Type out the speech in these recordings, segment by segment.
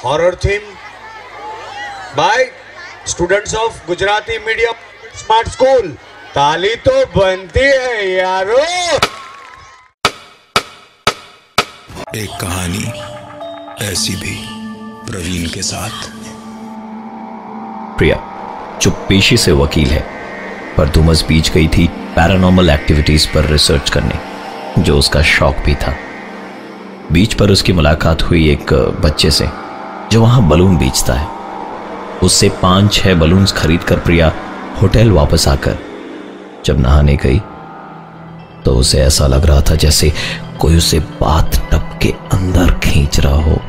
Horror theme by students of Gujarati medium smart school. ताली तो बनती है यारो। एक कहानी ऐसी भी प्रवीण के साथ। प्रिया जो पेशे से वकील है, पर दुमस बीच गई थी पैरानॉर्मल एक्टिविटीज पर रिसर्च करने, जो उसका शौक भी था। बीच पर उसकी मुलाकात हुई एक बच्चे से जो वहां बलून बेचता है। उससे 5-6 बलून्स खरीदकर प्रिया होटल वापस आकर जब नहाने गई तो उसे ऐसा लग रहा था जैसे कोई उसे बाथ टब के अंदर खींच रहा हो।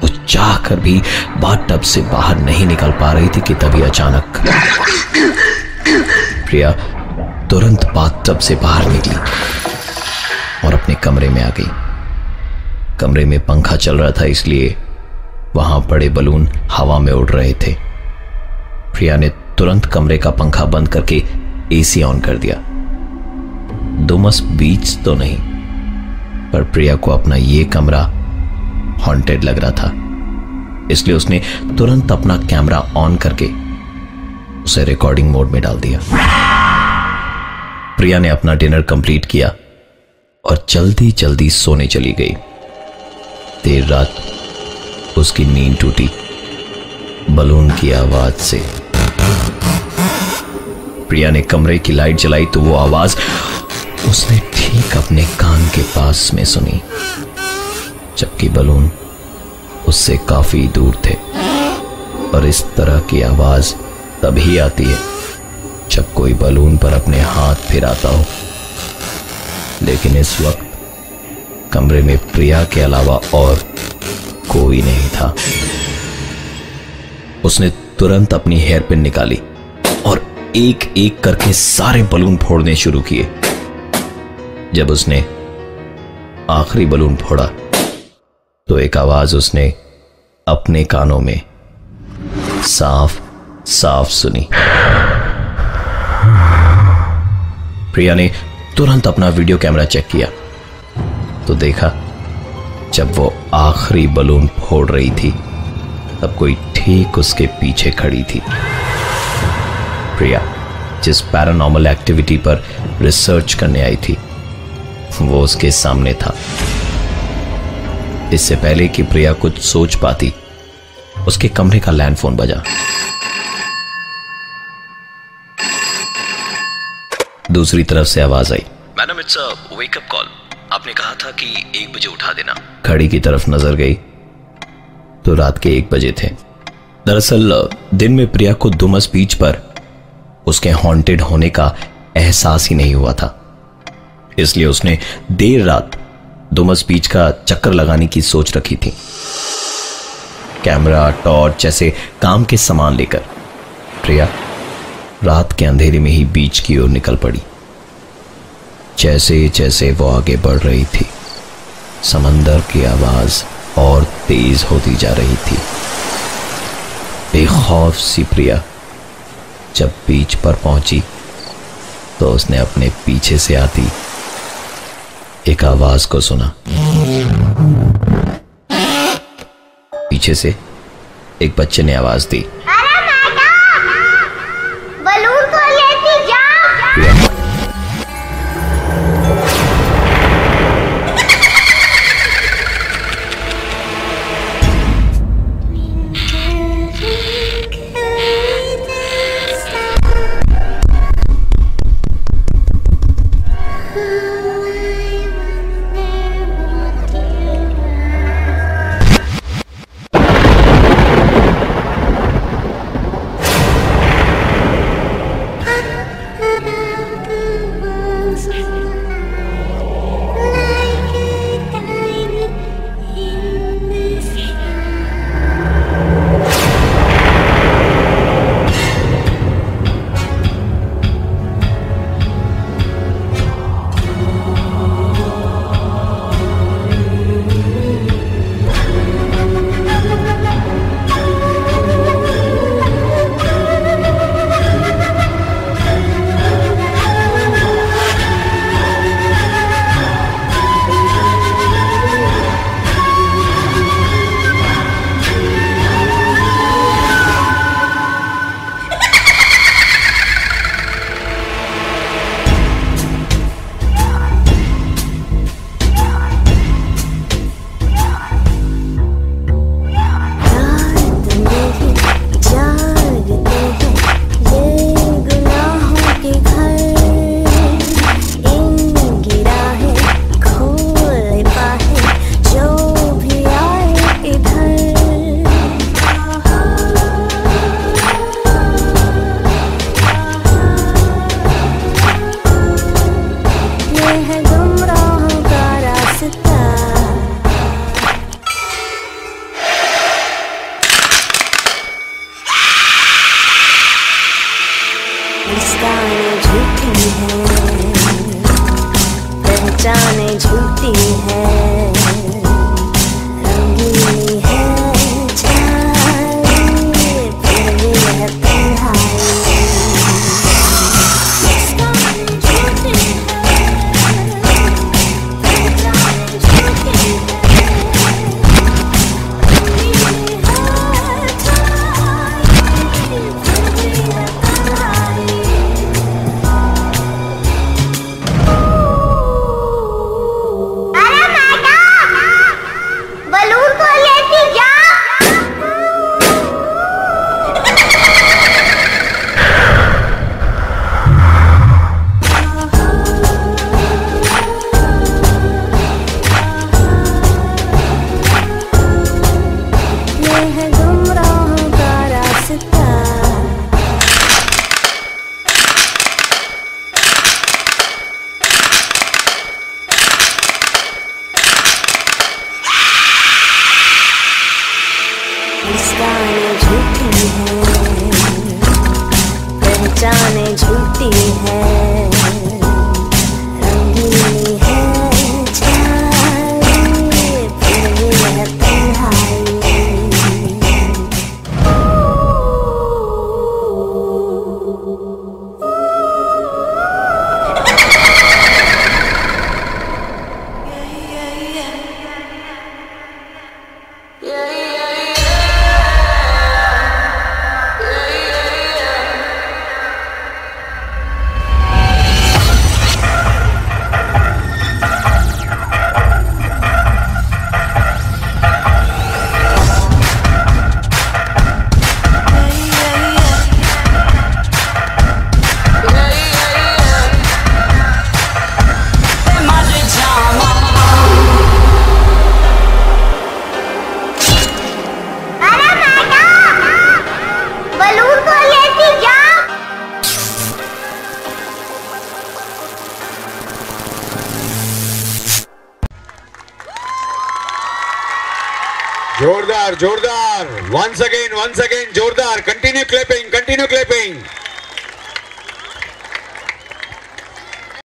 वो चाह कर भी बाथ टब से बाहर नहीं निकल पा रही थी कि तभी अचानक प्रिया तुरंत बाथ टब से बाहर निकली और अपने कमरे में आ गई। कमरे में पंखा चल रहा था, इसलिए वहां पड़े बलून हवा में उड़ रहे थे। प्रिया ने तुरंत कमरे का पंखा बंद करके एसी ऑन कर दिया। दुमस बीच तो नहीं, पर प्रिया को अपना ये कमरा हॉन्टेड लग रहा था, इसलिए उसने तुरंत अपना कैमरा ऑन करके उसे रिकॉर्डिंग मोड में डाल दिया। प्रिया ने अपना डिनर कंप्लीट किया और जल्दी जल्दी सोने चली गई। देर रात उसकी नींद टूटी बलून की आवाज से। प्रिया ने कमरे की लाइट जलाई तो वो आवाज उसने ठीक अपने कान के पास में सुनी, जबकि बलून उससे काफी दूर थे। और इस तरह की आवाज तभी आती है जब कोई बलून पर अपने हाथ फिराता हो। लेकिन इस वक्त कमरे में प्रिया के अलावा और कोई नहीं था। उसने तुरंत अपनी हेयर पिन निकाली और एक एक करके सारे बलून फोड़ने शुरू किए। जब उसने आखिरी बलून फोड़ा तो एक आवाज उसने अपने कानों में साफ साफ सुनी। प्रिया ने तुरंत अपना वीडियो कैमरा चेक किया तो देखा जब वो आखिरी बलून फोड़ रही थी तब कोई ठीक उसके पीछे खड़ी थी। प्रिया जिस पैरानॉर्मल एक्टिविटी पर रिसर्च करने आई थी वो उसके सामने था। इससे पहले कि प्रिया कुछ सोच पाती, उसके कमरे का लैंडफोन बजा। दूसरी तरफ से आवाज आई, madam it's a wake up call, आपने कहा था कि 1 बजे उठा देना। घड़ी की तरफ नजर गई तो रात के 1 बजे थे। दरअसल दिन में प्रिया को दुमस बीच पर उसके हॉन्टेड होने का एहसास ही नहीं हुआ था, इसलिए उसने देर रात दुमस बीच का चक्कर लगाने की सोच रखी थी। कैमरा, टॉर्च जैसे काम के सामान लेकर प्रिया रात के अंधेरे में ही बीच की ओर निकल पड़ी। जैसे जैसे वो आगे बढ़ रही थी समंदर की आवाज और तेज होती जा रही थी। बेखौफ सी प्रिया जब बीच पर पहुंची तो उसने अपने पीछे से आती एक आवाज को सुना। पीछे से एक बच्चे ने आवाज दी, अरे मैडम, बलून को लेती जाओ। प्रिया मुस्कानें झूठी हैं, पहचानें झूठी हैं, रंगीनी है छाई, फिर भी है तन्हाई। जोरदार जोरदार, once again जोरदार, कंटिन्यू क्लैपिंग, कंटिन्यू क्लैपिंग।